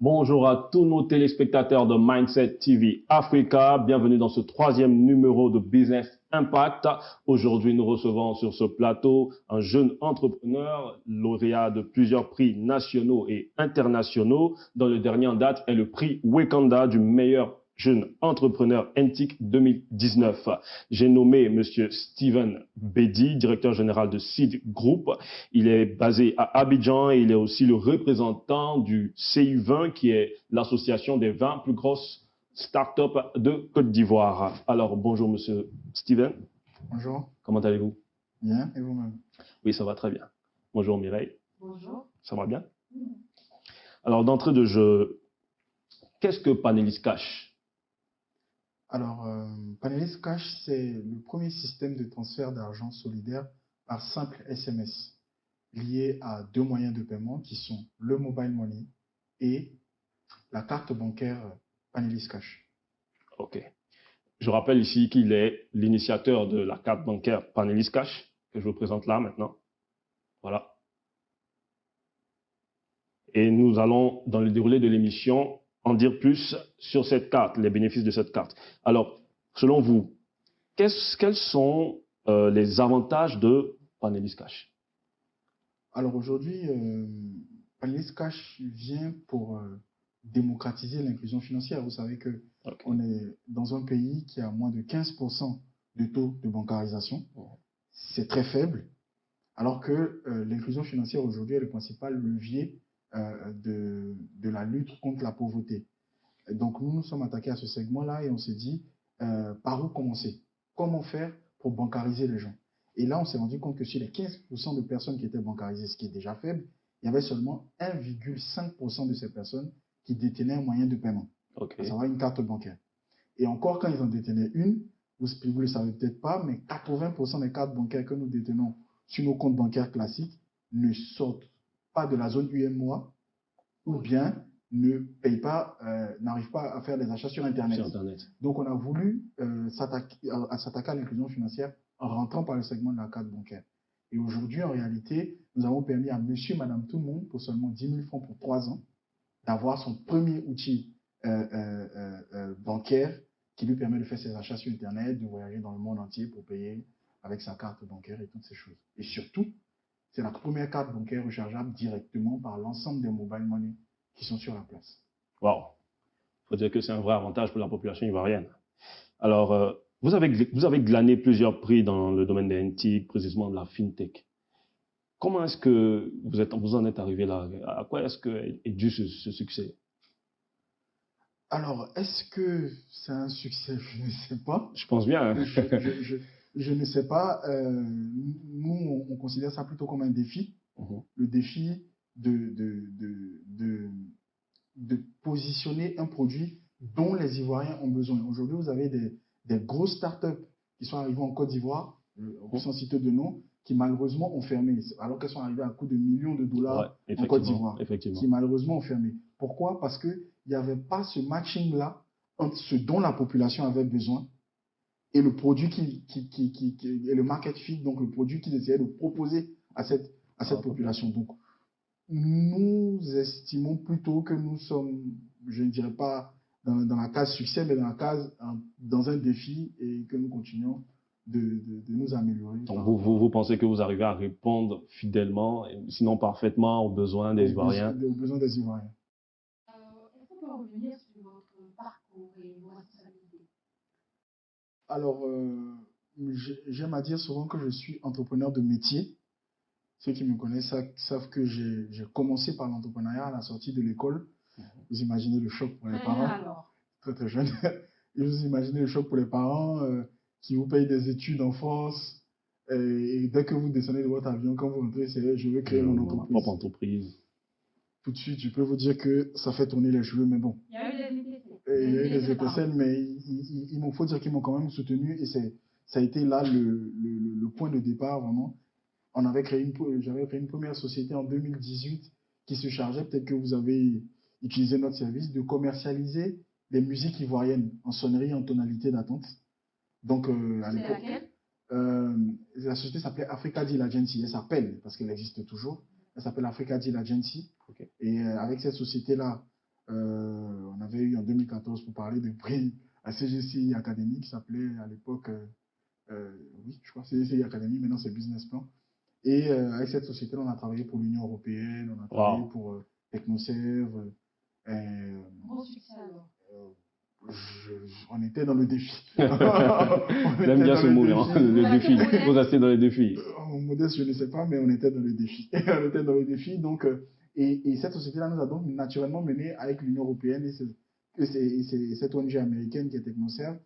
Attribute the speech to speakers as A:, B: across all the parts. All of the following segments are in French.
A: Bonjour à tous nos téléspectateurs de Mindset TV Africa. Bienvenue dans ce troisième numéro de Business Impact. Aujourd'hui, nous recevons sur ce plateau un jeune entrepreneur, lauréat de plusieurs prix nationaux et internationaux. Dans le dernier en date est le prix Wakanda du meilleur jeune entrepreneur NTIC 2019. J'ai nommé Monsieur Steven Bedi, directeur général de Seed Group. Il est basé à Abidjan et il est aussi le représentant du CI20, qui est l'association des 20 plus grosses startups de Côte d'Ivoire. Alors, bonjour Monsieur Steven.
B: Bonjour.
A: Comment allez-vous?
B: Bien, et vous-même?
A: Oui, ça va très bien. Bonjour Mireille.
C: Bonjour.
A: Ça va bien? Alors, d'entrée de jeu, qu'est-ce que Panelis Cash?
B: Alors, Panelis Cash, c'est le premier système de transfert d'argent solidaire par simple SMS, lié à deux moyens de paiement qui sont le mobile money et la carte bancaire Panelis Cash.
A: Ok. Je rappelle ici qu'il est l'initiateur de la carte bancaire Panelis Cash, que je vous présente là maintenant. Voilà. Et nous allons, dans le déroulé de l'émission, en dire plus sur cette carte, les bénéfices de cette carte. Alors, selon vous, quels sont les avantages de Panelis Cash?
B: Alors aujourd'hui, Panelis Cash vient pour démocratiser l'inclusion financière. Vous savez que on est dans un pays qui a moins de 15% de taux de bancarisation. C'est très faible, alors que l'inclusion financière aujourd'hui est le principal levier de la lutte contre la pauvreté. Et donc nous nous sommes attaqués à ce segment-là et on s'est dit par où commencer? Comment faire pour bancariser les gens? Et là, on s'est rendu compte que sur les 15% de personnes qui étaient bancarisées, ce qui est déjà faible, il y avait seulement 1,5% de ces personnes qui détenaient un moyen de paiement, à savoir une carte bancaire. Et encore, quand ils en détenaient une, vous ne le savez peut-être pas, mais 80% des cartes bancaires que nous détenons sur nos comptes bancaires classiques ne sortent pas de la zone UEMOA ou bien ne payent pas, n'arrivent pas à faire des achats sur Internet. Donc, on a voulu s'attaquer à l'inclusion financière en rentrant par le segment de la carte bancaire. Et aujourd'hui, en réalité, nous avons permis à monsieur, madame, tout le monde, pour seulement 10 000 francs pour 3 ans, d'avoir son premier outil bancaire qui lui permet de faire ses achats sur Internet, de voyager dans le monde entier pour payer avec sa carte bancaire et toutes ces choses. Et surtout, c'est la première carte bancaire rechargeable directement par l'ensemble des mobile money qui sont sur la place.
A: Waouh! Il faut dire que c'est un vrai avantage pour la population ivoirienne. Alors, vous avez glané plusieurs prix dans le domaine des NTIC, précisément de la FinTech. Comment est-ce que vous en êtes arrivé là? À quoi est-ce que est dû ce succès?
B: Alors, est-ce que c'est un succès? Je ne sais pas.
A: Je pense bien.
B: Je ne sais pas. Nous, on considère ça plutôt comme un défi. Le défi de positionner un produit dont les Ivoiriens ont besoin. Aujourd'hui, vous avez des grosses startups qui sont arrivées en Côte d'Ivoire, sans citer de nom, qui malheureusement ont fermé, alors qu'elles sont arrivées à coût de millions de dollars en Côte d'Ivoire, qui malheureusement ont fermé. Pourquoi? Parce qu'il n'y avait pas ce matching-là entre ce dont la population avait besoin et le produit et le market fit, donc le produit qu'ils essayaient de proposer à cette population. Donc, nous estimons plutôt que nous sommes, je ne dirais pas dans la case succès, mais dans un défi, et que nous continuons de nous améliorer.
A: Donc vous pensez que vous arrivez à répondre fidèlement, sinon parfaitement, aux besoins des Ivoiriens?
B: Aux besoins des Ivoiriens.
C: Est-ce qu'on peut revenir sur votre parcours et vos responsabilités?
B: Alors, j'aime à dire souvent que je suis entrepreneur de métier. Ceux qui me connaissent savent que j'ai commencé par l'entrepreneuriat à la sortie de l'école. Vous imaginez le choc pour les parents.
C: Alors.
B: Très très jeune. Et vous imaginez le choc pour les parents qui vous payent des études en France. Et dès que vous descendez de votre avion, quand vous rentrez, c'est je veux créer mon entreprise.
A: Ma propre entreprise.
B: Tout de suite, je peux vous dire que ça fait tourner les cheveux, mais bon.
C: Il y a eu des étincelles.
B: Il y a eu des étincelles, mais il faut dire qu'ils m'ont quand même soutenu. Et ça a été là le point de départ, vraiment. J'avais créé une première société en 2018 qui se chargeait, peut-être que vous avez utilisé notre service, de commercialiser des musiques ivoiriennes en sonnerie et en tonalité d'attente. Donc, à l'époque, la société s'appelait Africa Deal Agency. Elle s'appelle, parce qu'elle existe toujours, elle s'appelle Africa Deal Agency. Et avec cette société-là, On avait eu en 2014 pour parler du prix à CGCI Academy qui s'appelait à l'époque, oui, je crois CGCI Academy, maintenant c'est Business Plan. Et avec cette société, on a travaillé pour l'Union européenne, on a travaillé pour Technoserve.
C: Gros succès alors.
B: On était dans le défi.
A: J'aime bien ce mot, le défi. Vous restez dans les défis.
B: Modeste, je ne sais pas, mais on était dans le défi. On était dans le défi. Donc, et cette société-là nous a donc naturellement mené avec l'Union européenne et cette ONG américaine qui est Technoserve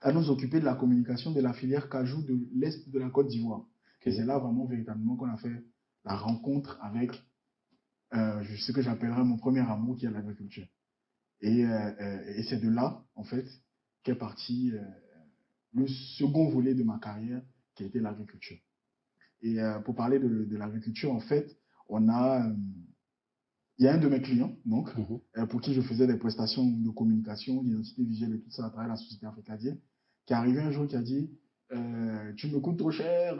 B: à nous occuper de la communication de la filière cajou de l'Est de la Côte d'Ivoire. Okay. Et c'est là vraiment, véritablement, qu'on a fait la rencontre avec ce que j'appellerais mon premier amour, qui est l'agriculture. Et c'est de là, en fait, qu'est parti le second volet de ma carrière, qui a été l'agriculture. Et pour parler de l'agriculture, en fait, il y a un de mes clients, donc, pour qui je faisais des prestations de communication, d'identité visuelle et tout ça à travers la société africaine, qui est arrivé un jour qui a dit tu me coûtes trop cher,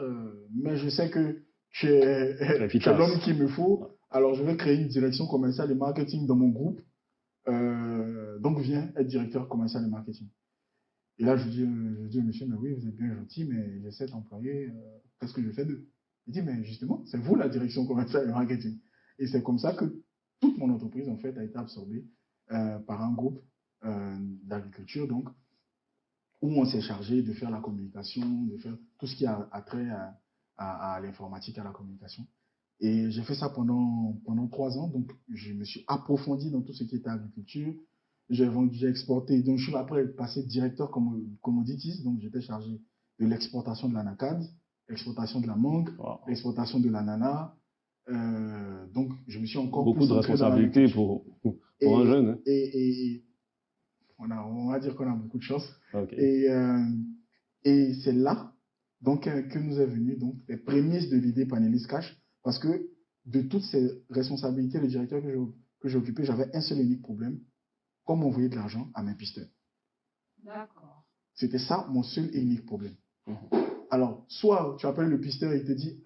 B: mais je sais que tu es l'homme qu'il me faut, alors je vais créer une direction commerciale et marketing dans mon groupe. Donc, viens être directeur commercial et marketing. Et là, je dis monsieur, mais oui, vous êtes bien gentil, mais j'ai 7 employés, qu'est-ce que je fais d'eux? Il dit, mais justement, c'est vous la direction commerciale et marketing. Et c'est comme ça que toute mon entreprise, en fait, a été absorbée par un groupe d'agriculture, donc, où on s'est chargé de faire la communication, de faire tout ce qui a trait à l'informatique, à la communication. Et j'ai fait ça pendant 3 ans, donc je me suis approfondi dans tout ce qui était agriculture. J'ai vendu, j'ai exporté, donc je suis après passé directeur commodities, donc j'étais chargé de l'exportation de l'anacarde, l'exportation de la mangue, l'exportation de l'ananas. Donc je me suis encore
A: beaucoup de responsabilités pour un jeune. Hein.
B: Et on va dire qu'on a beaucoup de chance.
A: Okay.
B: Et c'est là donc que nous est venu donc les prémices de l'idée Panelist Cash. Parce que de toutes ces responsabilités, le directeur que j'ai occupé, j'avais un seul et unique problème, comment envoyer de l'argent à mes pisteurs.
C: D'accord.
B: C'était ça mon seul et unique problème. Alors, soit tu appelles le pisteur et il te dit,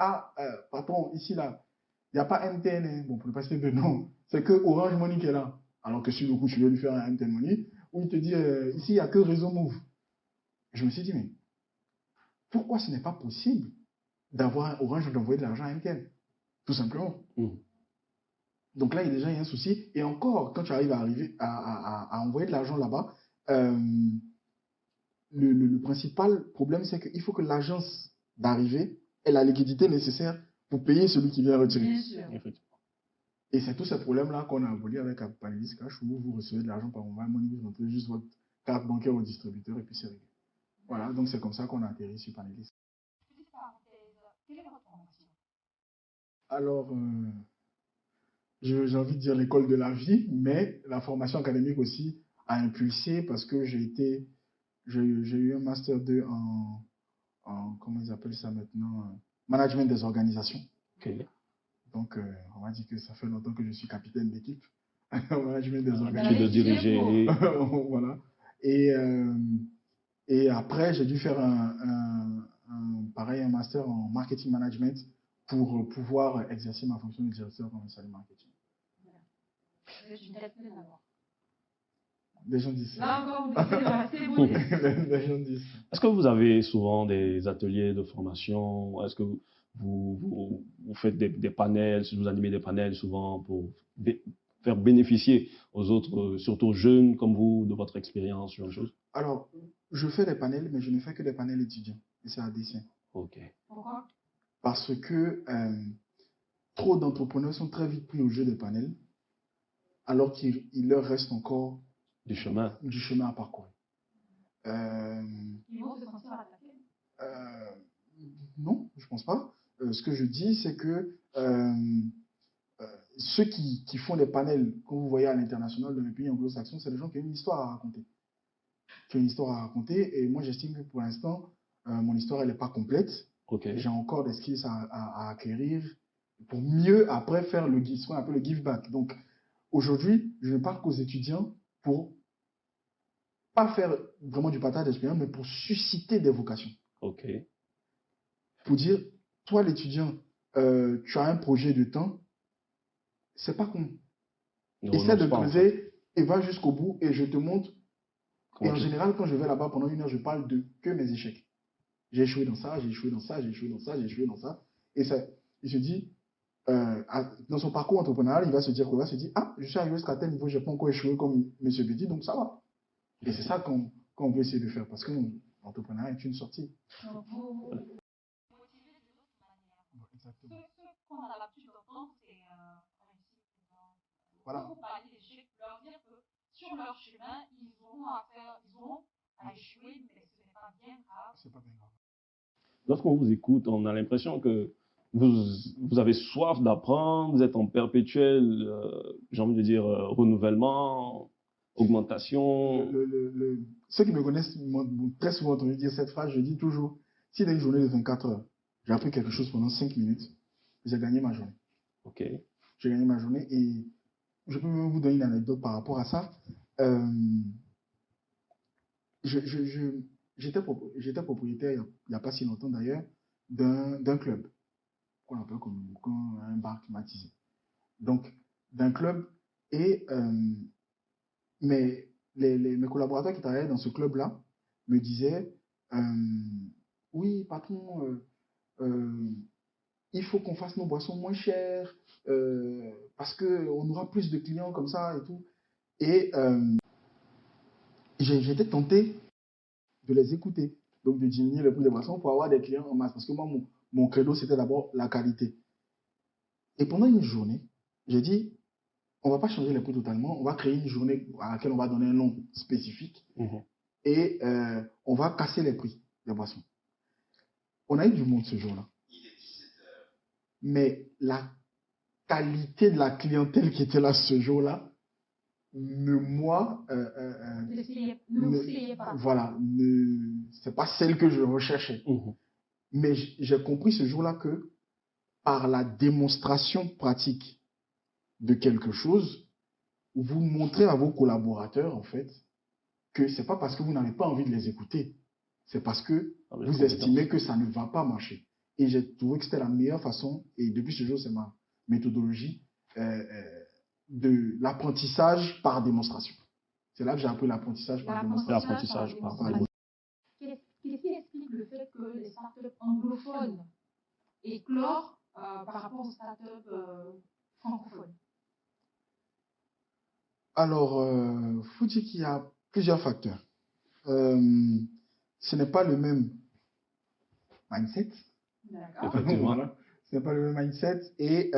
B: patron, ici, là, il n'y a pas MTN, hein. Bon, pour ne pas citer de nom, c'est que Orange Money qui est là. Alors que sur le coup, tu veux lui faire un MTN Money, ou il te dit, ici, il n'y a que Réseau Move. Je me suis dit, mais pourquoi ce n'est pas possible d'avoir un Orange d'envoyer de l'argent à MTN? Tout simplement. Donc là, il y a déjà un souci. Et encore, quand tu arrives à envoyer de l'argent là-bas, le principal problème, c'est qu'il faut que l'agence d'arrivée ait la liquidité nécessaire pour payer celui qui vient retirer.
C: Bien sûr.
B: Et c'est tous ces problèmes-là qu'on a abolis avec Panelist Cash, où vous recevez de l'argent par mobile money, vous entrez juste votre carte bancaire au distributeur et puis c'est réglé. Voilà, donc c'est comme ça qu'on a atterri sur Panelist.
C: Quelle est votre formation?
B: Alors, j'ai envie de dire l'école de la vie, mais la formation académique aussi a impulsé parce que j'ai eu un master 2 en comment ils appellent ça maintenant, management des organisations.
A: Okay.
B: Donc, on va dire que ça fait longtemps que je suis capitaine d'équipe. Management des organisations.
A: Tu le diriger.
B: Voilà. Et après, j'ai dû faire un master en marketing management pour pouvoir exercer ma fonction de directeur commercial et marketing.
C: C'est une tête pleine alors.
B: Les gens disent ça.
C: Là encore, vous dites
B: Les gens disent.
A: Est-ce que vous avez souvent des ateliers de formation? Est-ce que vous faites des panels, vous animez des panels souvent pour faire bénéficier aux autres, surtout aux jeunes comme vous, de votre expérience sur une chose?
B: Alors, je fais des panels, mais je ne fais que des panels étudiants. Et c'est à dessein.
A: Ok.
C: Pourquoi?
B: Parce que trop d'entrepreneurs sont très vite pris au jeu des panels, alors qu'il leur reste encore
A: du chemin
B: à parcourir.
C: Ils vont se sentir attaqués?
B: Non, je ne pense pas. Ce que je dis, c'est que ceux qui font des panels, comme vous voyez à l'international, dans les pays anglo-saxons, c'est des gens qui ont une histoire à raconter. Et moi, j'estime que pour l'instant, mon histoire, elle n'est pas complète.
A: Okay.
B: J'ai encore des skills à acquérir pour mieux après faire ce qu'on appelle le give back. Donc, aujourd'hui, je ne parle qu'aux étudiants pour pas faire vraiment du partage d'expérience, mais pour susciter des vocations.
A: Ok.
B: Pour dire, toi l'étudiant, tu as un projet de temps, c'est pas con.
A: Ne
B: essaie de
A: renonce pas, en fait.
B: creuser et va jusqu'au bout et je te montre.
A: Comment
B: Et en
A: tu-
B: général, quand je vais là-bas pendant 1 heure, je parle de que mes échecs. J'ai échoué dans ça, j'ai échoué dans ça, j'ai échoué dans ça, j'ai échoué dans ça. Et ça, il se dit, dans son parcours entrepreneurial, il va se dire quoi? Il va se dire, ah, je suis arrivé jusqu'à tel niveau, je n'ai pas encore échoué comme M. Betty, donc ça va. Et c'est ça qu'on veut essayer de faire, parce que l'entrepreneuriat est une sortie.
C: Donc, vous motivez d'une autre manière.
B: Exactement.
C: Ce qu'on a l'habitude d'entendre, c'est réussir.
B: Voilà.
C: Quand vous parlez d'échecs, leur dire que sur leur chemin, ils auront à échouer, mais ce n'est pas bien grave.
B: C'est pas bien grave.
A: Lorsqu'on vous écoute, on a l'impression que vous avez soif d'apprendre, vous êtes en perpétuel, j'ai envie de dire, renouvellement, augmentation.
B: Ceux qui me connaissent m'ont très souvent entendu dire cette phrase. Je dis toujours, si dans une journée de 24 heures, j'ai appris quelque chose pendant 5 minutes, j'ai gagné ma journée.
A: OK.
B: J'ai gagné ma journée et je peux même vous donner une anecdote par rapport à ça. J'étais propriétaire, il n'y a pas si longtemps d'ailleurs, d'un club qu'on appelle comme un bar climatisé. Donc, d'un club et mes collaborateurs qui travaillaient dans ce club-là me disaient oui, patron, il faut qu'on fasse nos boissons moins chères parce qu'on aura plus de clients comme ça et tout. Et j'étais tenté de les écouter, donc de diminuer le prix des boissons pour avoir des clients en masse. Parce que moi, mon credo, c'était d'abord la qualité. Et pendant une journée, j'ai dit, on ne va pas changer les prix totalement, on va créer une journée à laquelle on va donner un nom spécifique et on va casser les prix des boissons. On a eu du monde ce jour-là. Mais la qualité de la clientèle qui était là ce jour-là, ne vous fiez pas. Voilà, c'est pas celle que je recherchais. Mais j'ai compris ce jour-là que par la démonstration pratique de quelque chose, vous montrez à vos collaborateurs, en fait, que c'est pas parce que vous n'avez pas envie de les écouter, c'est parce que vous estimez que ça ne va pas marcher. Et j'ai trouvé que c'était la meilleure façon, et depuis ce jour, c'est ma méthodologie, de l'apprentissage par démonstration. C'est là que j'ai appris l'apprentissage par démonstration.
C: Qu'est-ce qui explique le fait que les startups anglophones éclorent par rapport aux startups francophones?
B: Alors, il faut dire qu'il y a plusieurs facteurs. Ce n'est pas le même mindset.
C: D'accord.
B: Voilà. Ce n'est pas le même mindset. Et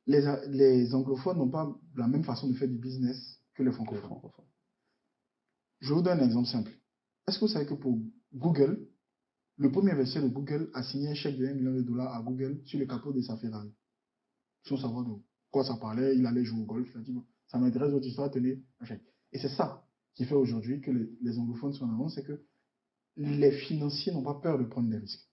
B: les anglophones n'ont pas la même façon de faire du business que les francophones. Je vous donne un exemple simple. Est-ce que vous savez que pour Google, le premier investisseur de Google a signé un chèque de $1 million à Google sur le capot de sa Ferrari? Sans savoir de quoi ça parlait, il allait jouer au golf. Il a dit, bon, ça m'intéresse votre histoire, tenez un chèque. Et c'est ça qui fait aujourd'hui que les anglophones sont en avance, c'est que les financiers n'ont pas peur de prendre des risques.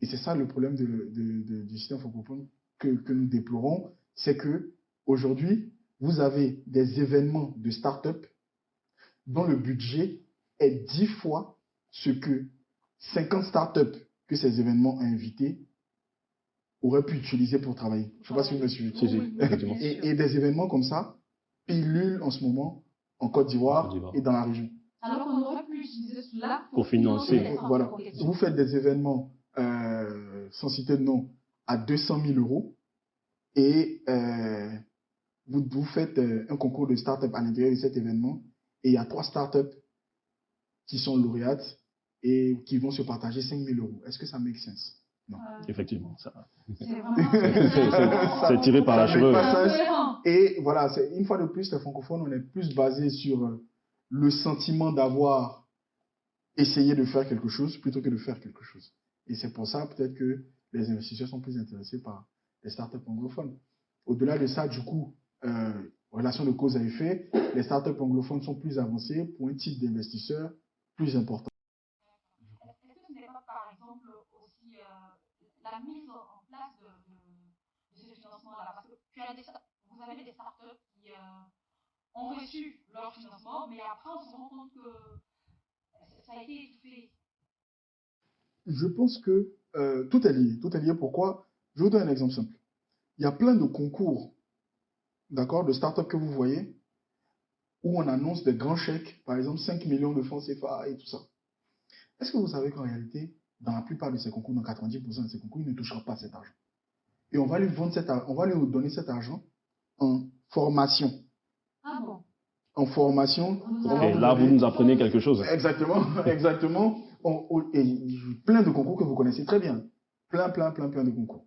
B: Et c'est ça le problème du système francophone que nous déplorons, c'est que aujourd'hui, vous avez des événements de start-up dont le budget est 10 fois ce que 50 start-up que ces événements ont invités auraient pu utiliser pour travailler. Je ne sais pas si vous me suivez. Et des événements comme ça pilulent en ce moment en Côte d'Ivoire et dans la région.
C: Alors qu'on aurait pu utiliser cela
A: pour financer.
B: Voilà. Vous faites des événements, sans citer de nom, à 200 000 € et vous faites un concours de start-up à l'intérieur de cet événement et il y a 3 start-up qui sont lauréates et qui vont se partager 5 000 €. Est-ce que ça make sense? Non.
A: Effectivement, ça.
C: C'est
A: tiré par la cheveux.
B: Et voilà, une fois de plus, les francophones, on est plus basé sur le sentiment d'avoir essayé de faire quelque chose plutôt que de faire quelque chose. Et c'est pour ça peut-être que les investisseurs sont plus intéressés par les startups anglophones. Au-delà de ça, du coup, relation de cause à effet, les startups anglophones sont plus avancées pour un type d'investisseur plus important.
C: Est-ce que ce n'est pas, par exemple, aussi la mise en place de ce financement-là? Parce que vous avez des startups qui ont reçu leur financement, mais après, on se rend compte que ça a été étouffé.
B: Je pense que tout est lié. Tout est lié. Pourquoi? Je vous donne un exemple simple. Il y a plein de concours d'accord, de start-up que vous voyez, où on annonce des grands chèques, par exemple 5 millions de francs CFA et tout ça. Est-ce que vous savez qu'en réalité, dans la plupart de ces concours, dans 90% de ces concours, il ne touchera pas cet argent. Et on va lui donner cet argent en formation.
C: Ah bon?
B: En formation.
A: Et là, vous nous apprenez quelque chose.
B: Exactement, exactement. Et plein de concours que vous connaissez très bien. Plein de concours.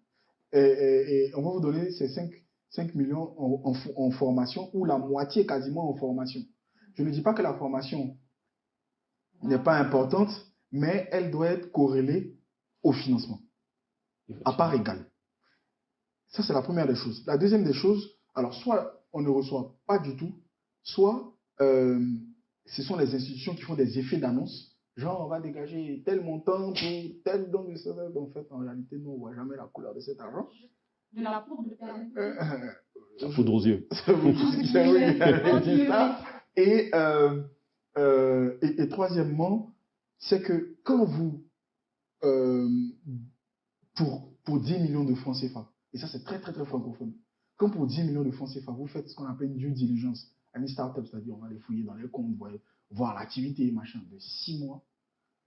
B: Et on va vous donner ces 5 millions en formation, ou la moitié quasiment en formation. Je ne dis pas que la formation n'est pas importante, mais elle doit être corrélée au financement, à part égale. Ça, c'est la première des choses. La deuxième des choses, alors soit on ne reçoit pas du tout, soit ce sont les institutions qui font des effets d'annonce. Genre, on va dégager tel montant pour tel don de salaire. En fait, en réalité, nous, on ne voit jamais la couleur de cet argent.
C: De la poudre de perles.
A: La poudre aux yeux.
B: Et troisièmement, c'est que quand vous, pour 10 millions de francs CFA, et ça c'est très francophone, quand pour 10 millions de francs CFA, vous faites ce qu'on appelle une due diligence à une start-up, c'est-à-dire on va les fouiller dans les comptes, voir l'activité, machin, de 6 mois,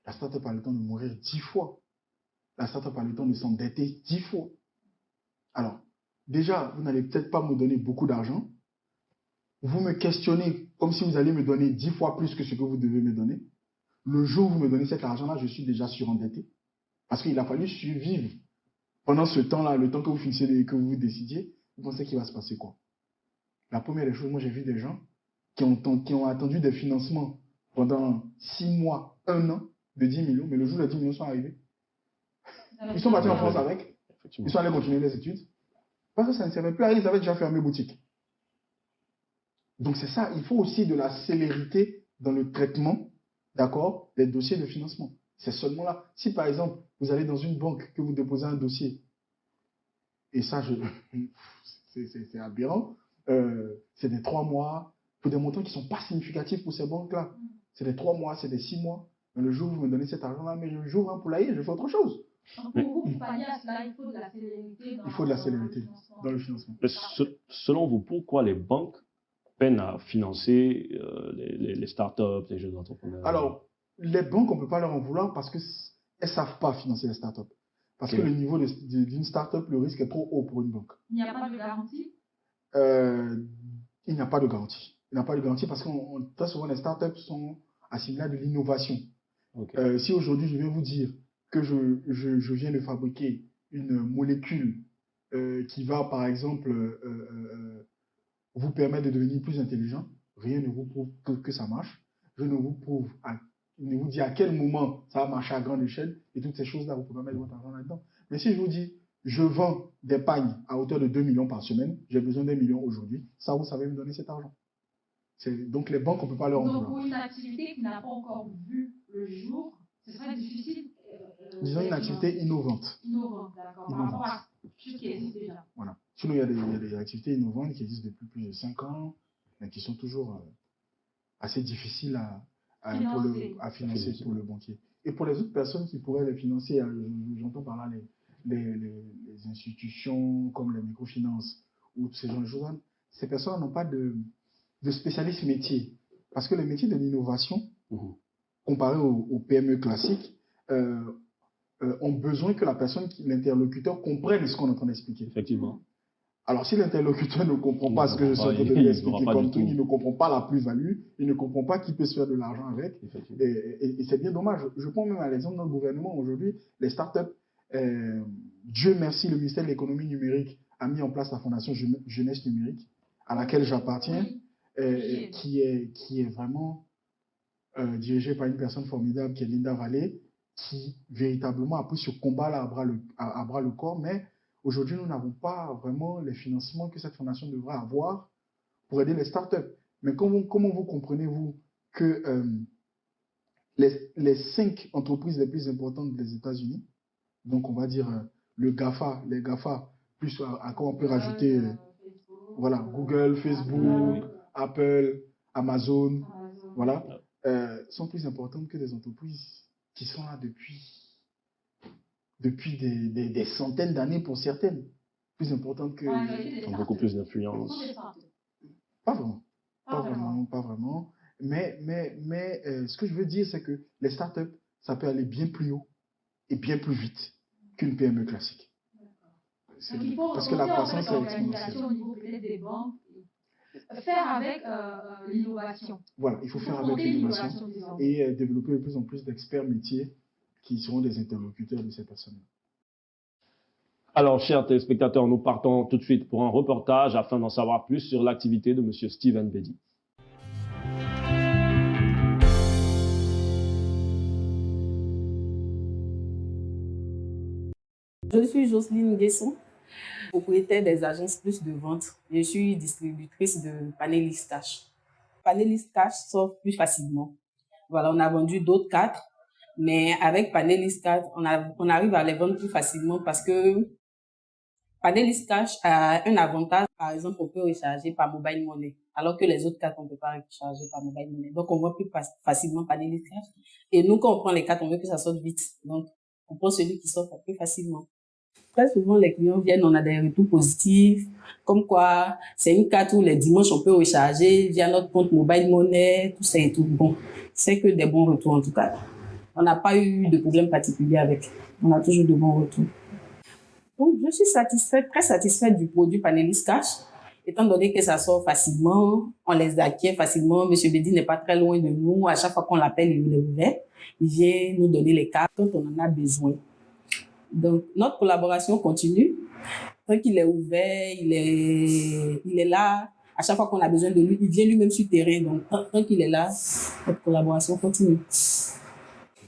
B: la start-up a le temps de mourir 10 fois. La start-up a le temps de s'endetter 10 fois. Alors, déjà, vous n'allez peut-être pas me donner beaucoup d'argent. Vous me questionnez comme si vous alliez me donner 10 fois plus que ce que vous devez me donner. Le jour où vous me donnez cet argent-là, je suis déjà surendetté. Parce qu'il a fallu survivre pendant ce temps-là, le temps que vous finissiez et que vous décidiez. Vous pensez qu'il va se passer quoi? La première des choses, moi j'ai vu des gens qui ont attendu des financements pendant 6 mois, 1 an, de 10 millions, mais le jour où les 10 millions sont arrivés, ils sont partis en France avec, ils sont allés continuer les études, parce que ça ne servait plus à rien, ils avaient déjà fermé boutique. Donc c'est ça, il faut aussi de la célérité dans le traitement, d'accord, des dossiers de financement. C'est seulement là. Si par exemple, vous allez dans une banque, que vous déposez un dossier, et ça, c'est aberrant, c'est des 3 mois, pour des montants qui ne sont pas significatifs pour ces banques-là. C'est des 3 mois, c'est des 6 mois. Mais le jour où vous me donnez cet argent-là, mais j'ouvre un poulailler, je fais autre chose.
C: Donc pour vous, pour pallier à cela, il faut de la célérité
B: dans le financement.
A: Mais selon vous, pourquoi les banques peinent à financer les startups, les jeunes entrepreneurs?
B: Alors, les banques, on ne peut pas leur en vouloir parce qu'elles ne savent pas financer les startups. Parce que le niveau d'une startup, le risque est trop haut pour une banque.
C: Il n'y a pas de garantie?
B: Il n'y a pas de garantie. Il n'y a pas de garantie parce que très souvent, les startups sont assimilées à de l'innovation. Si aujourd'hui, je viens vous dire que je viens de fabriquer une molécule qui va, par exemple, vous permettre de devenir plus intelligent, rien ne vous prouve que ça marche. Je ne vous dis à quel moment ça va marcher à grande échelle, et toutes ces choses-là, vous pouvez mettre votre argent là-dedans. Mais si je vous dis, je vends des pagnes à hauteur de 2 millions par semaine, j'ai besoin d'1 million aujourd'hui, ça, vous savez me donner cet argent. Donc les banques, on ne peut pas leur en vouloir.
C: Donc pour une activité qui n'a pas encore vu le jour, ce serait difficile.
B: Disons une activité innovante.
C: Innovante, d'accord. Par rapport à ce qui existe déjà.
B: Voilà. Sinon, il y a des activités innovantes qui existent depuis plus de 5 ans, mais qui sont toujours assez difficiles à financer pour le banquier. Et pour les autres personnes qui pourraient les financer, j'entends par là les institutions comme les microfinances ou ces genres de choses, ces personnes n'ont pas de spécialistes métiers. Parce que les métiers de l'innovation, comparés aux PME classiques, ont besoin que la personne, l'interlocuteur, comprenne ce qu'on est en train d'expliquer.
A: Effectivement.
B: Alors, si l'interlocuteur ne comprend pas ce que je suis en train de lui expliquer comme tout, il ne comprend pas la plus-value, il ne comprend pas qu'il peut se faire de l'argent avec. Et c'est bien dommage. Je prends même à l'exemple de notre gouvernement aujourd'hui, les startups. Dieu merci, le ministère de l'économie numérique a mis en place la fondation Jeunesse numérique, à laquelle j'appartiens, qui est vraiment dirigée par une personne formidable qui est Linda Vallée, qui véritablement a pris ce combat-là à bras le corps, mais aujourd'hui, nous n'avons pas vraiment les financements que cette fondation devrait avoir pour aider les startups. Mais comment vous comprenez-vous que les 5 entreprises les plus importantes des États-Unis, donc on va dire les GAFA, plus à quoi on peut rajouter voilà, Google, Facebook, Apple, Amazon, voilà, sont plus importantes que des entreprises qui sont là depuis des centaines d'années pour certaines, plus importantes que...
A: Ont beaucoup plus d'influence.
B: Pas vraiment.
C: Pas vraiment.
B: Pas vraiment. Mais ce que je veux dire, c'est que les startups, ça peut aller bien plus haut et bien plus vite qu'une PME classique.
C: Donc il faut
B: Parce que la
C: repenser en
B: croissance
C: fait
B: est
C: l'organisation au
B: exponentielle.
C: niveau peut-être des banques, faire avec l'innovation.
B: Voilà, il faut faire avec
C: porter
B: l'innovation
C: disons.
B: et développer de plus en plus d'experts métiers qui seront des interlocuteurs de ces personnes.
A: Alors, chers téléspectateurs, nous partons tout de suite pour un reportage afin d'en savoir plus sur l'activité de Monsieur Steven Bedi.
D: Je suis Jocelyne Guesson, propriétaire des agences Plus de Vente. Je suis distributrice de Panelis Cash. Panelis Cash sort plus facilement. Voilà, on a vendu d'autres cartes, mais avec Panelis Cash, on arrive à les vendre plus facilement parce que Panelis Cash a un avantage. Par exemple, on peut recharger par mobile money, alors que les autres cartes, on ne peut pas recharger par mobile money. Donc, on vend plus facilement Panelis Cash. Et nous, quand on prend les cartes, on veut que ça sorte vite. Donc, on prend celui qui sort plus facilement. Très souvent, les clients viennent, on a des retours positifs, comme quoi c'est une carte où les dimanches, on peut recharger via notre compte mobile money, tout ça et tout. Bon, c'est que des bons retours en tout cas. On n'a pas eu de problème particulier avec. On a toujours de bons retours. Donc, je suis très satisfaite du produit Panelis Cash, étant donné que ça sort facilement, on les acquiert facilement. Monsieur Bedi n'est pas très loin de nous. À chaque fois qu'on l'appelle, il est ouvert. Il vient nous donner les cartes quand on en a besoin. Donc, notre collaboration continue. Tant qu'il est ouvert, il est là. À chaque fois qu'on a besoin de lui, il vient lui-même sur terrain. Donc, tant qu'il est là, notre collaboration continue.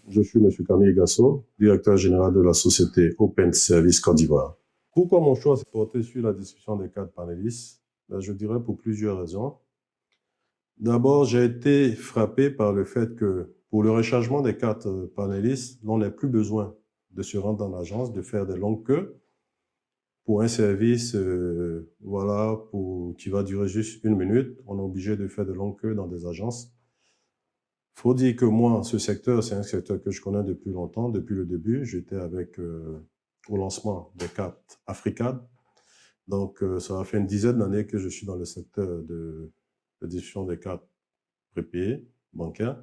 E: Je suis M. Camille Gasso, directeur général de la société Open Service Côte d'Ivoire. Pourquoi mon choix s'est porté sur la discussion des cartes panélistes? Je dirais pour plusieurs raisons. D'abord, j'ai été frappé par le fait que pour le rechargement des cartes panélistes, on n'a plus besoin de se rendre dans l'agence, de faire des longues queues pour un service qui va durer juste 1 minute. On est obligé de faire de longues queues dans des agences. Il faut dire que moi, ce secteur, c'est un secteur que je connais depuis longtemps, depuis le début. J'étais au lancement des cartes Africad. Donc, ça a fait une dizaine d'années que je suis dans le secteur de distribution des cartes prépayées, bancaires.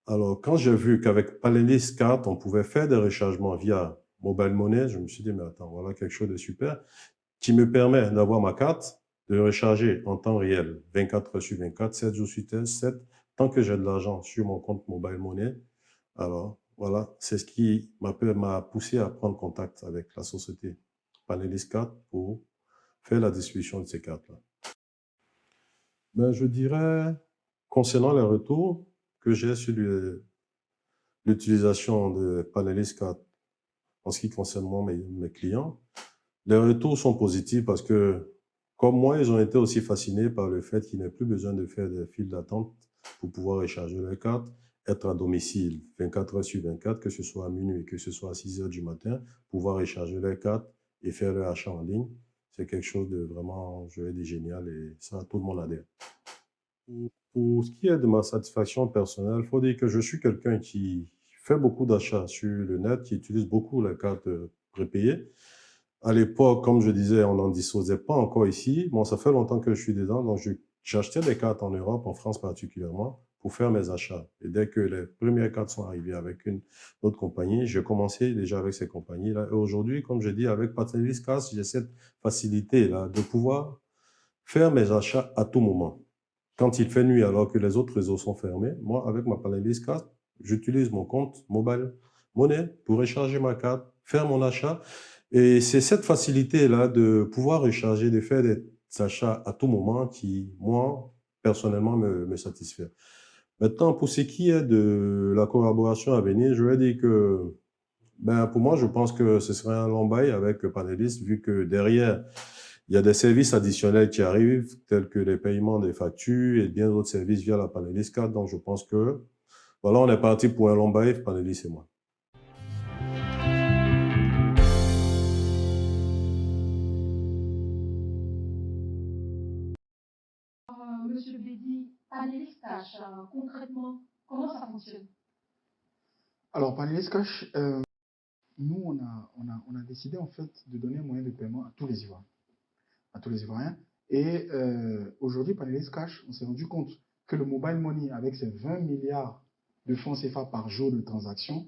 E: Alors, quand j'ai vu qu'avec Panelis Card, on pouvait faire des rechargements via mobile money, je me suis dit, mais attends, voilà quelque chose de super qui me permet d'avoir ma carte, de recharger en temps réel, 24 heures sur 24, 7 jours sur 7, tant que j'ai de l'argent sur mon compte mobile money. Alors, voilà, c'est ce qui m'a poussé à prendre contact avec la société Panelis Card pour faire la distribution de ces cartes-là. Ben, je dirais, concernant les retours que j'ai sur l'utilisation de Panelis Card en ce qui concerne moi, mes clients, les retours sont positifs parce que, comme moi, ils ont été aussi fascinés par le fait qu'il n'y ait plus besoin de faire des files d'attente pour pouvoir recharger leur carte, être à domicile 24 heures sur 24, que ce soit à minuit, que ce soit à 6 heures du matin, pouvoir recharger leur carte et faire leur achat en ligne. C'est quelque chose de vraiment, je vais dire, génial et ça, tout le monde adhère. Pour ce qui est de ma satisfaction personnelle, il faut dire que je suis quelqu'un qui fait beaucoup d'achats sur le net, qui utilise beaucoup les cartes prépayées. À l'époque, comme je disais, on n'en disposait pas encore ici. Bon, ça fait longtemps que je suis dedans, donc j'achetais des cartes en Europe, en France particulièrement, pour faire mes achats. Et dès que les premières cartes sont arrivées avec une autre compagnie, j'ai commencé déjà avec ces compagnies-là. Et aujourd'hui, comme je dis, avec Panelis Cash, j'ai cette facilité-là de pouvoir faire mes achats à tout moment. Quand il fait nuit alors que les autres réseaux sont fermés, moi, avec ma Panelis Cash, j'utilise mon compte mobile money pour recharger ma carte, faire mon achat. Et c'est cette facilité-là de pouvoir recharger, de faire des achats à tout moment qui, moi, personnellement, me satisfait. Maintenant, pour ce qui est de la collaboration à venir, je vais dire que, ben, pour moi, je pense que ce serait un long bail avec Panelis, vu que derrière, il y a des services additionnels qui arrivent, tels que les paiements des factures et bien d'autres services via la Panelis Card. Donc, je pense que, voilà, on est parti pour un long bail, Panelis et moi.
C: Monsieur Bedi, Panelis Cash, concrètement, comment ça fonctionne?
B: Alors, Panelis Cash, nous, on a décidé en fait de donner un moyen de paiement à tous les Ivoiriens. À tous les Ivoiriens. Et aujourd'hui, Panelis Cash, on s'est rendu compte que le mobile money, avec ses 20 milliards de francs CFA par jour de transactions,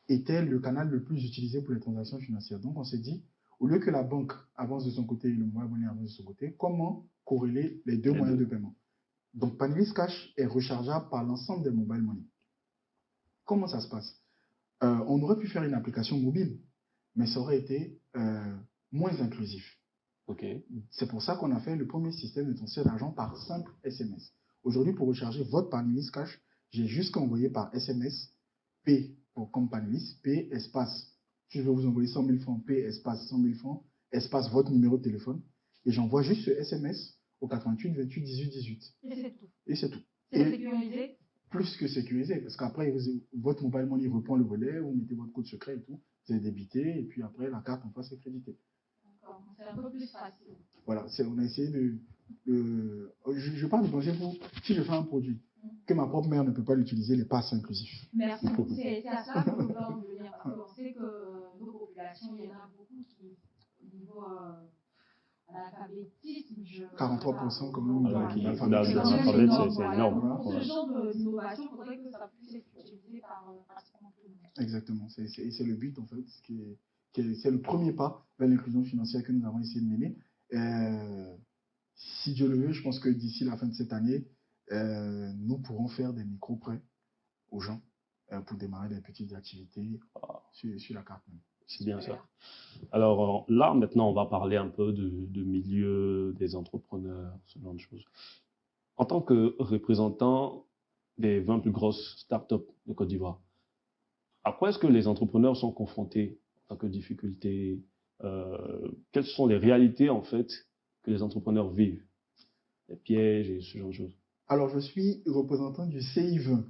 B: était le canal le plus utilisé pour les transactions financières. Donc, on s'est dit, au lieu que la banque avance de son côté et le mobile money avance de son côté, comment corréler les deux moyens de paiement? Donc, Panelis Cash est rechargeable par l'ensemble des mobile money. Comment ça se passe? On aurait pu faire une application mobile, mais ça aurait été moins inclusif.
A: Okay.
B: C'est pour ça qu'on a fait le premier système de transfert d'argent par simple SMS. Aujourd'hui, pour recharger votre Panelis Cash, j'ai juste qu'à envoyer par SMS P pour comme Panelis, P espace. Si je veux vous envoyer 100 000 francs, P espace 100 000 francs, espace votre numéro de téléphone, et j'envoie juste ce SMS au 88 28 18 18.
C: Et c'est tout.
B: Et c'est tout.
C: C'est sécurisé.
B: Plus que sécurisé, parce qu'après, votre mobile money reprend le relais, vous mettez votre code secret et tout, vous êtes débité, et puis après, la carte en face est créditée.
C: D'accord, c'est un peu plus facile.
B: Voilà, on a essayé je parle de danger pour, si je fais un produit, que ma propre mère ne peut pas l'utiliser, il n'est pas assez inclusif.
C: Merci beaucoup. C'est à cela que je veux en venir, parce qu'on sait que nos populations, il y en a beaucoup qui, au niveau analphabétisme,
B: 43% quand même.
A: C'est énorme.
C: Pour ce genre d'innovation, il faudrait que ça puisse être utilisé par pratiquement tout le monde.
B: Exactement, c'est le but en fait, c'est le premier pas vers l'inclusion financière que nous avons essayé de mener. Si Dieu le veut, je pense que d'ici la fin de cette année, nous pourrons faire des micro-prêts aux gens pour démarrer des petites activités sur la carte.
A: C'est bien ça. Alors là, maintenant, on va parler un peu de milieu, des entrepreneurs, ce genre de choses. En tant que représentant des 20 plus grosses startups de Côte d'Ivoire, à quoi est-ce que les entrepreneurs sont confrontés en tant que difficultés? Quelles sont les réalités, en fait, que les entrepreneurs vivent? Les pièges et ce genre de choses.
B: Alors, je suis représentant du CI20,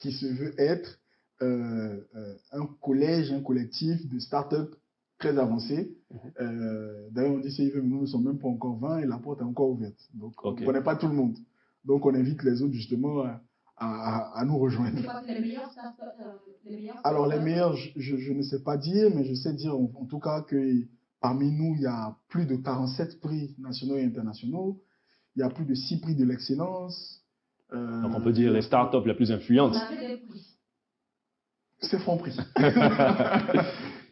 B: qui se veut être un collège, un collectif de startups très avancé. D'ailleurs, on dit CI20, mais nous ne sommes même pas encore 20 et la porte est encore ouverte. Donc, on ne connaît pas tout le monde. Donc, on invite les autres, justement, à nous rejoindre.
C: C'est quoi, les meilleures startups?
B: Alors, les meilleurs, je ne sais pas dire, mais je sais dire en tout cas que parmi nous, il y a plus de 47 prix nationaux et internationaux. Il y a plus de 6 prix de l'excellence.
A: Donc, on peut dire les startups les plus influentes.
C: On a fait des prix.
B: C'est Franprix.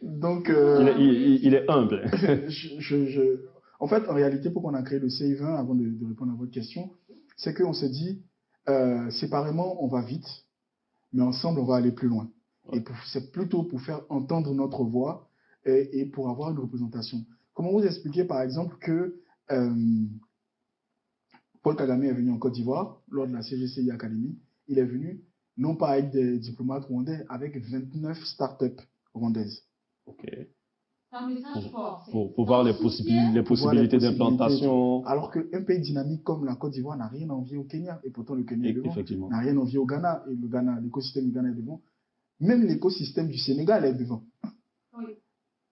B: Donc,
A: il est humble.
B: En fait, en réalité, pourquoi on a créé le CI20, avant de répondre à votre question, c'est qu'on s'est dit, séparément, on va vite, mais ensemble, on va aller plus loin. Ouais. Et c'est plutôt pour faire entendre notre voix et pour avoir une représentation. Comment vous expliquer, par exemple, que Paul Kagame est venu en Côte d'Ivoire lors de la CGCI Academy. Il est venu non pas avec des diplomates rwandais, avec 29 startups rwandaises.
A: Ok.
C: Un message fort.
A: Pour voir les possibilités d'implantation.
B: Alors qu'un pays dynamique comme la Côte d'Ivoire n'a rien à envier au Kenya. Et pourtant, le Kenya est devant. N'a rien à envier au Ghana. Et le Ghana, l'écosystème du Ghana est devant. Même l'écosystème du Sénégal est devant.
C: Oui.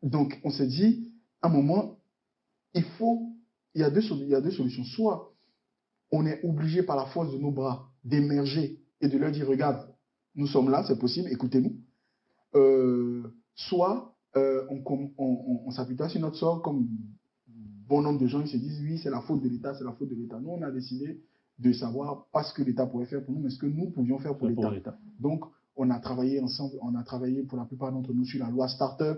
B: Donc, on s'est dit, à un moment, il y a deux solutions. Soit on est obligé par la force de nos bras d'émerger et de leur dire, regarde, nous sommes là, c'est possible, écoutez-nous. Soit on s'appuie sur notre sort, comme bon nombre de gens ils se disent, oui, c'est la faute de l'État, c'est la faute de l'État. Nous, on a décidé de savoir pas ce que l'État pourrait faire pour nous, mais ce que nous pouvions faire pour l'État. Donc, on a travaillé ensemble, on a travaillé pour la plupart d'entre nous sur la loi Startup,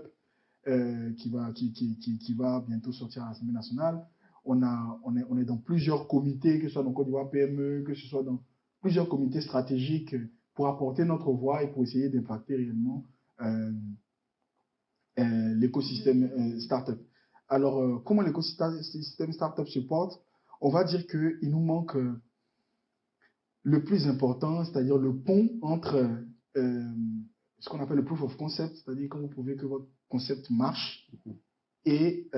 B: qui va bientôt sortir à l'Assemblée nationale. On est dans plusieurs comités, que ce soit dans Côte d'Ivoire PME, que ce soit dans plusieurs comités stratégiques pour apporter notre voix et pour essayer d'impacter réellement l'écosystème startup. Alors, comment l'écosystème startup se porte? On va dire qu'il nous manque le plus important, c'est-à-dire le pont entre ce qu'on appelle le proof of concept, c'est-à-dire quand vous prouvez que votre concept marche, et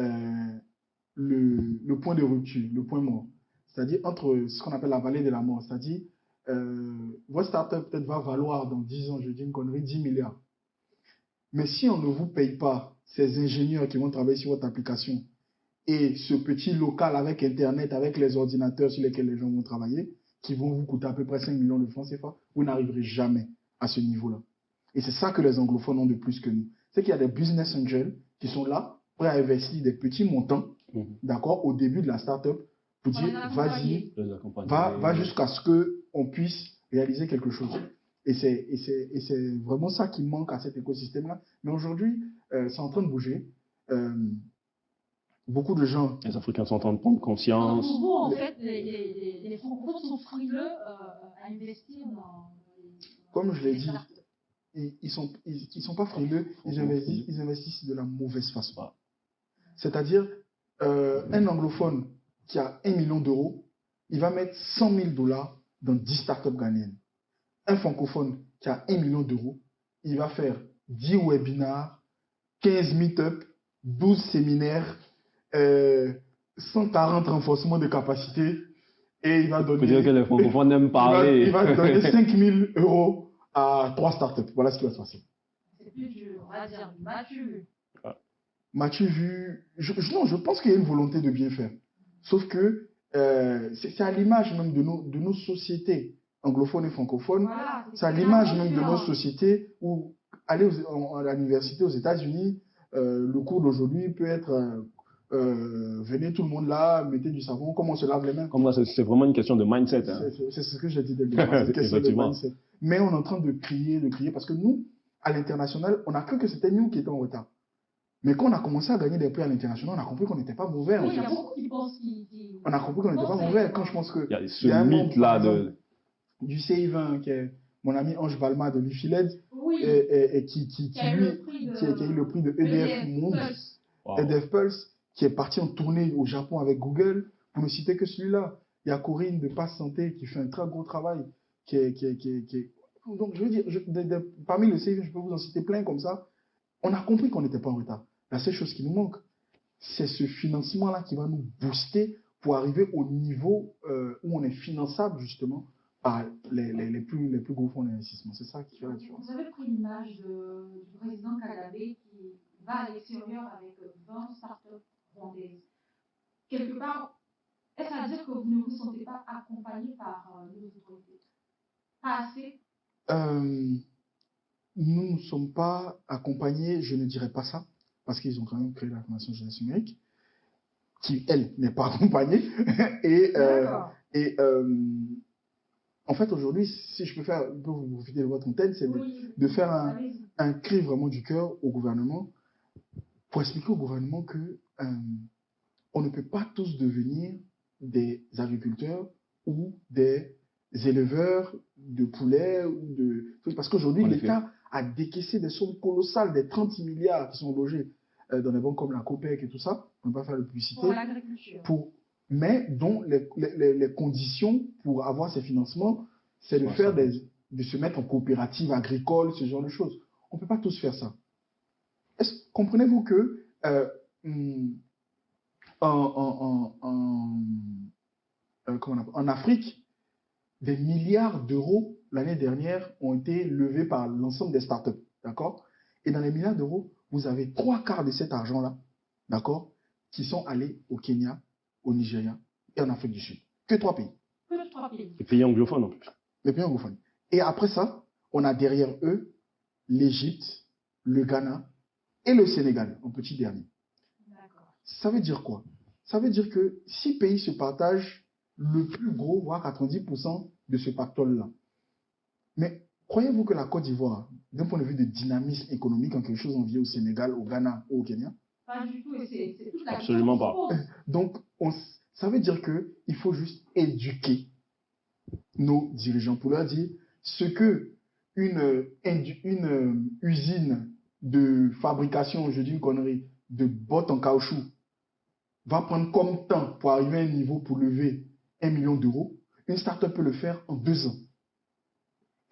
B: le point de rupture, le point mort. C'est-à-dire entre ce qu'on appelle la vallée de la mort, c'est-à-dire votre startup peut-être va valoir dans 10 ans, je dis une connerie, 10 milliards. Mais si on ne vous paye pas ces ingénieurs qui vont travailler sur votre application et ce petit local avec Internet, avec les ordinateurs sur lesquels les gens vont travailler, qui vont vous coûter à peu près 5 millions de francs CFA, vous n'arriverez jamais à ce niveau-là. Et c'est ça que les anglophones ont de plus que nous. C'est qu'il y a des business angels qui sont là, prêts à investir des petits montants, d'accord, au début de la startup pour dire, vas-y, va jusqu'à ce qu'on puisse réaliser quelque chose. Et c'est vraiment ça qui manque à cet écosystème-là. Mais aujourd'hui, c'est en train de bouger. Beaucoup de gens...
A: Les Africains sont en train de prendre conscience.
C: Pour vous, en fait, les francophones sont frileux à investir dans...
B: Comme je l'ai dit, ils sont pas frileux, ils investissent de la mauvaise façon. C'est-à-dire, un anglophone qui a 1 million d'euros, il va mettre 100 000 $ dans 10 startups ghanéennes. Un francophone qui a 1 million d'euros, il va faire 10 webinars, 15 meet-up, 12 séminaires, 140 renforcements de capacité, et il va donner...
A: dire que les francophones aiment parler.
B: Il va donner 5 000 € à 3 startups. Voilà ce qui va se passer.
C: C'est plus dur, on va dire, m'as-tu vu?
B: M'as-tu vu? Non, je pense qu'il y a une volonté de bien faire. Sauf que c'est à l'image même de nos sociétés anglophones et francophones. Voilà, c'est à l'image même de nos sociétés où aller à l'université aux États-Unis, le cours d'aujourd'hui peut être venez tout le monde là, mettez du savon, comment on se lave les mains.
A: Comme ça, c'est vraiment une question de mindset. Hein.
B: C'est ce que j'ai dit dès le départ, c'est une question de mindset. Mais on est en train de crier, parce que nous, à l'international, on a cru que c'était nous qui étions en retard. Mais quand on a commencé à gagner des prix à l'international, on a compris qu'on n'était pas mauvais.
C: Oui, il y a beaucoup qui pensent
B: on a compris qu'on n'était pas mauvais. Quand je pense que...
A: Il y a ce mythe-là
B: du CI20, qui est mon ami Ange Balma de l'IFILED,
C: oui.
B: et qui a eu le prix de EDF Monde, EDF Pulse, qui est parti en tournée au Japon avec Google, pour ne citer que celui-là. Il y a Corinne de Passe Santé qui fait un très gros travail. Donc, je veux dire, parmi le CI20, je peux vous en citer plein comme ça. On a compris qu'on n'était pas en retard. La seule chose qui nous manque, c'est ce financement-là qui va nous booster pour arriver au niveau où on est finançable, justement, par les plus gros fonds d'investissement. C'est ça qui fait la différence.
C: Vous avez pris l'image du président Kagame qui va à l'extérieur avec 20 startups rwandaises. Quelque part, est-ce à dire que vous ne vous sentez pas accompagné par les autorités? Pas assez?
B: Nous ne sommes pas accompagnés, je ne dirais pas ça, parce qu'ils ont quand même créé la Fondation Jeunesse Numérique, qui, elle, n'est pas accompagnée. En fait, aujourd'hui, si je peux vous profiter de votre antenne, c'est de faire un cri vraiment du cœur au gouvernement, pour expliquer au gouvernement que on ne peut pas tous devenir des agriculteurs ou des éleveurs de poulets ou de... Parce qu'aujourd'hui, l'État a décaissé des sommes colossales, des 36 milliards qui sont logés dans des banques comme la COPEC et tout ça. On ne peut pas faire de publicité.
C: Pour l'agriculture.
B: Mais dont les conditions pour avoir ces financements, c'est de se mettre en coopérative agricole, ce genre de choses. On ne peut pas tous faire ça. Comprenez-vous que en Afrique, des milliards d'euros l'année dernière ont été levés par l'ensemble des startups, d'accord? Et dans les milliards d'euros, vous avez 3/4 de cet argent-là, d'accord, qui sont allés au Kenya, au Nigeria et en Afrique du Sud. Que 3 pays.
C: Que 3 pays.
A: Les pays anglophones en plus.
B: Les pays anglophones. Et après ça, on a derrière eux l'Égypte, le Ghana et le Sénégal, en petit dernier. Ça veut dire quoi? Ça veut dire que 6 pays se partagent le plus gros, voire 90% de ce pactole-là. Mais croyez-vous que la Côte d'Ivoire, d'un point de vue de dynamisme économique, en quelque chose envié au Sénégal, au Ghana ou au Kenya?
C: Pas du tout, et c'est toute la
A: absolument pas.
B: Donc, ça veut dire qu'il faut juste éduquer nos dirigeants pour leur dire ce que une usine de fabrication, je dis une connerie, de bottes en caoutchouc va prendre comme temps pour arriver à un niveau pour lever 1 million d'euros, une start-up peut le faire en 2 ans.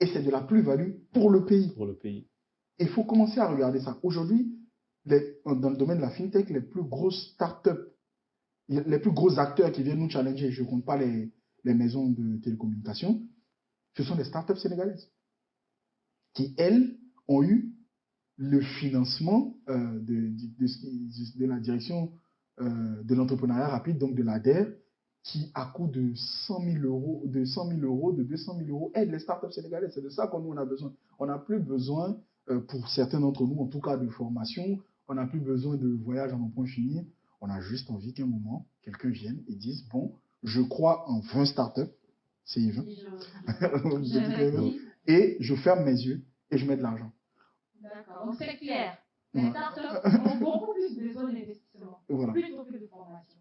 B: Et c'est de la plus-value pour le pays.
A: Pour le pays.
B: Il faut commencer à regarder ça. Aujourd'hui, dans le domaine de la fintech, les plus grosses start-up, les plus gros acteurs qui viennent nous challenger, je ne compte pas les maisons de télécommunications, ce sont des start-up sénégalaises qui, elles, ont eu le financement de la direction de l'entrepreneuriat rapide, donc de l'ADER, qui, à coût de 100 000 euros, de 200 000 euros, aide les startups sénégalaises. C'est de ça qu'on a besoin. On n'a plus besoin, pour certains d'entre nous, en tout cas, de formation. On n'a plus besoin de voyage en un point fini. On a juste envie qu'à un moment, quelqu'un vienne et dise, bon, Je crois en 20 startups, c'est Yves. Et je ferme mes yeux et je mets de l'argent.
C: D'accord, donc c'est clair. Les startups ont beaucoup plus besoin d'investissement plutôt que de formation.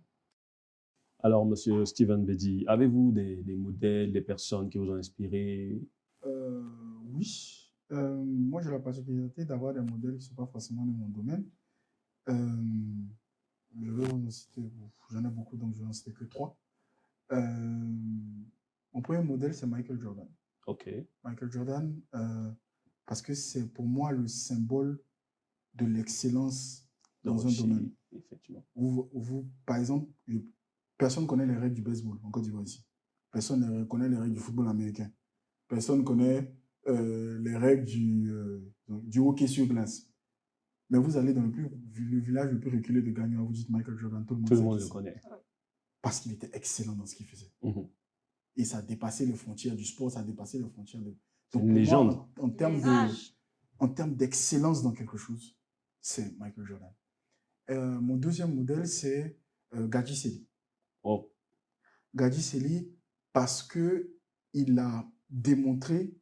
A: Alors, monsieur Steven Bedi, avez-vous des modèles, des personnes qui vous ont inspiré?
B: Oui. Moi, j'ai la particularité d'avoir des modèles qui ne sont pas forcément de mon domaine. Je vais vous en citer, j'en ai beaucoup, donc je vais en citer que 3. Mon premier modèle, c'est Michael Jordan.
A: OK.
B: Michael Jordan, parce que c'est pour moi le symbole de l'excellence dans un domaine.
A: Effectivement.
B: Par exemple, personne ne connaît les règles du baseball en Côte d'Ivoire ici. Personne ne connaît les règles du football américain. Personne ne connaît les règles du hockey sur glace. Mais vous allez dans le village le plus reculé de Gagnon, vous dites Michael Jordan, tout le monde
A: le connaît.
B: Parce qu'il était excellent dans ce qu'il faisait. Et ça a dépassé les frontières du sport, ça a dépassé les frontières de... Donc,
A: une légende.
B: Moi, en termes d'excellence dans quelque chose, c'est Michael Jordan. Mon deuxième modèle, c'est Gadji Seli.
A: Oh.
B: Gadji Seli, parce qu'il a démontré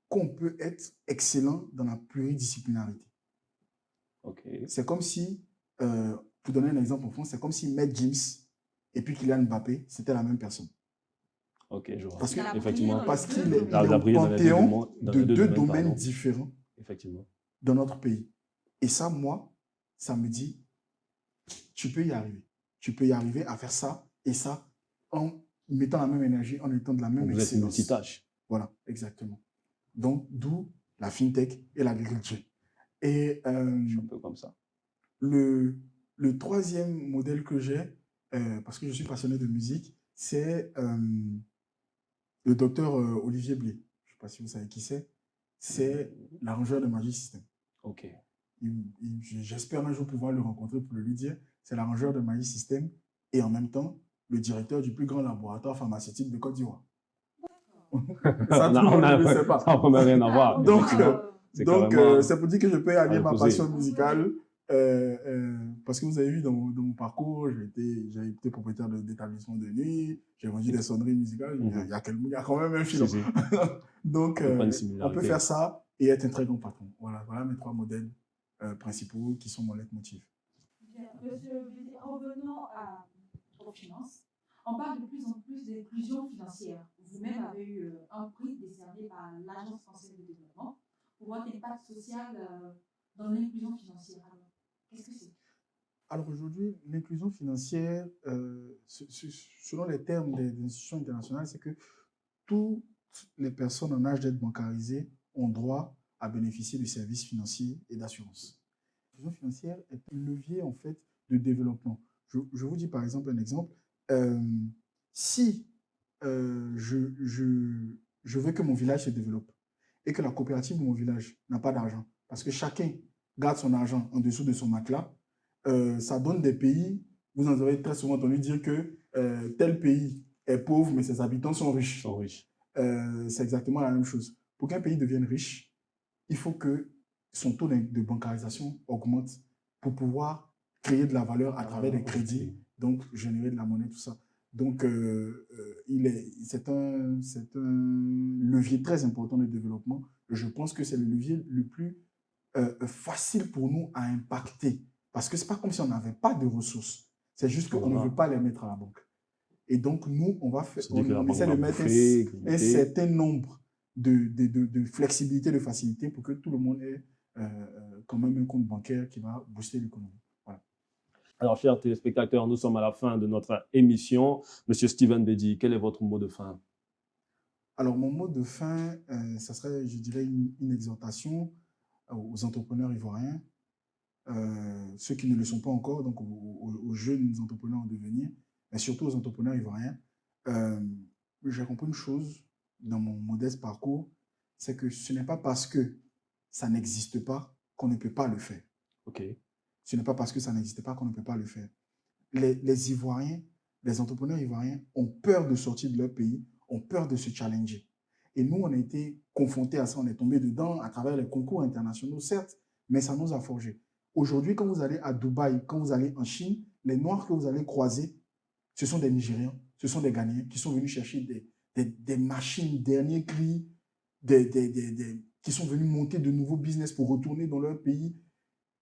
B: qu'on peut être excellent dans la pluridisciplinarité.
A: Okay.
B: C'est comme si, pour donner un exemple en France, c'est comme si Matt James et puis Kylian Mbappé, c'était la même personne.
A: Ok, je vois.
B: Parce qu'il
A: il
B: est au panthéon de deux domaines différents
A: effectivement.
B: Dans notre pays. Et ça, moi, ça me dit, tu peux y arriver. Tu peux y arriver à faire ça et ça en mettant la même énergie, en étant de la même excellence.
A: Vous êtes multitâche.
B: Voilà, exactement. Donc, d'où la fintech et l'agriculture. Et
A: un peu comme ça.
B: Le troisième modèle que j'ai, parce que je suis passionné de musique, c'est le docteur Olivier Blé. Je ne sais pas si vous savez qui c'est. C'est l'arrangeur de Magic System.
A: Ok.
B: J'espère un jour pouvoir le rencontrer pour le lui dire. C'est l'arrangeur de Magic System et en même temps le directeur du plus grand laboratoire pharmaceutique de Côte d'Ivoire.
A: Ça, tout le monde ne le sait pas. Ça n'a rien à voir.
B: Donc, c'est pour dire que je peux allier ma passion musicale. Parce que vous avez vu dans mon parcours, j'ai été propriétaire d'établissements de nuit, j'ai vendu des sonneries musicales, il y a quand même un filon. Donc, on peut faire ça et être un très grand patron. Voilà mes 3 modèles principaux qui sont mon leitmotiv.
C: Bien, monsieur, en revenant aux finances, on parle de plus en plus d'inclusion financière. Vous-même avez eu un prix décerné par l'Agence française de développement pour votre impact social dans l'inclusion financière. Qu'est-ce que c'est?
B: Alors aujourd'hui, l'inclusion financière, selon les termes des institutions internationales, c'est que toutes les personnes en âge d'être bancarisées ont droit à bénéficier de services financiers et d'assurance. L'inclusion financière est un levier en fait de développement. Je vous dis par exemple un exemple. Si je veux que mon village se développe et que la coopérative de mon village n'a pas d'argent, parce que chacun garde son argent en dessous de son matelas, ça donne des pays, vous en avez très souvent entendu dire que tel pays est pauvre, mais ses habitants sont riches. C'est exactement la même chose. Pour qu'un pays devienne riche, il faut que son taux de bancarisation augmente pour pouvoir créer de la valeur à travers des crédits, donc générer de la monnaie, tout ça. Donc, c'est un levier très important de développement. Je pense que c'est le levier le plus facile pour nous à impacter. Parce que ce n'est pas comme si on n'avait pas de ressources. C'est juste qu'on ne veut pas les mettre à la banque. Et donc, nous, on essaie de mettre un certain nombre de flexibilité, de facilité pour que tout le monde ait quand même un compte bancaire qui va booster l'économie. Voilà.
A: Alors, chers téléspectateurs, nous sommes à la fin de notre émission. Monsieur Steven Bedi, quel est votre mot de fin?
B: Alors, mon mot de fin, ça serait, je dirais, une exhortation aux entrepreneurs ivoiriens, ceux qui ne le sont pas encore, donc aux jeunes entrepreneurs en devenir, mais surtout aux entrepreneurs ivoiriens. J'ai compris une chose dans mon modeste parcours, c'est que ce n'est pas parce que ça n'existe pas qu'on ne peut pas le faire.
A: Okay.
B: Ce n'est pas parce que ça n'existe pas qu'on ne peut pas le faire. Les Ivoiriens, les entrepreneurs ivoiriens ont peur de sortir de leur pays, ont peur de se challenger. Et nous, on a été confrontés à ça, on est tombé dedans à travers les concours internationaux, certes, mais ça nous a forgés. Aujourd'hui, quand vous allez à Dubaï, quand vous allez en Chine, les Noirs que vous allez croiser, ce sont des Nigérians, ce sont des Ghanéens qui sont venus chercher des machines dernier cri, qui sont venus monter de nouveaux business pour retourner dans leur pays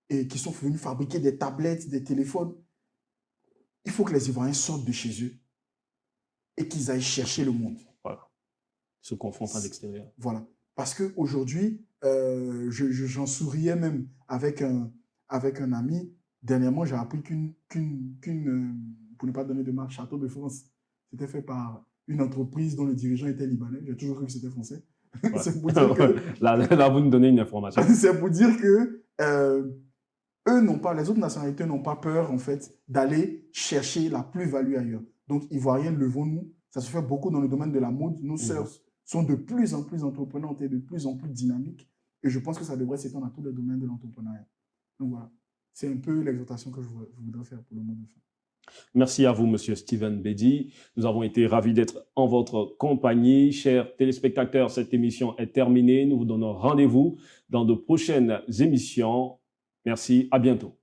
B: et qui sont venus fabriquer des tablettes, des téléphones. Il faut que les Ivoiriens sortent de chez eux et qu'ils aillent chercher le monde.
A: Voilà. Se confrontent à l'extérieur.
B: Voilà. Parce qu'aujourd'hui, j'en souriais même avec un ami. Dernièrement, j'ai appris pour ne pas donner de marque, Château de France, c'était fait par une entreprise dont le dirigeant était libanais. J'ai toujours cru que c'était français.
A: Ouais.
B: C'est pour dire que,
A: là, vous nous donnez une information.
B: c'est pour dire que eux n'ont pas, les autres nationalités n'ont pas peur, en fait, d'aller chercher la plus-value ailleurs. Donc, Ivoiriens, levons-nous. Ça se fait beaucoup dans le domaine de la mode. Nos sœurs sont de plus en plus entreprenantes et de plus en plus dynamiques. Et je pense que ça devrait s'étendre à tous les domaines de l'entrepreneuriat. Donc, voilà. C'est un peu l'exhortation que je voudrais faire pour le mot de fin.
A: Merci à vous, Monsieur Steven Bedi. Nous avons été ravis d'être en votre compagnie. Chers téléspectateurs, cette émission est terminée. Nous vous donnons rendez-vous dans de prochaines émissions. Merci, à bientôt.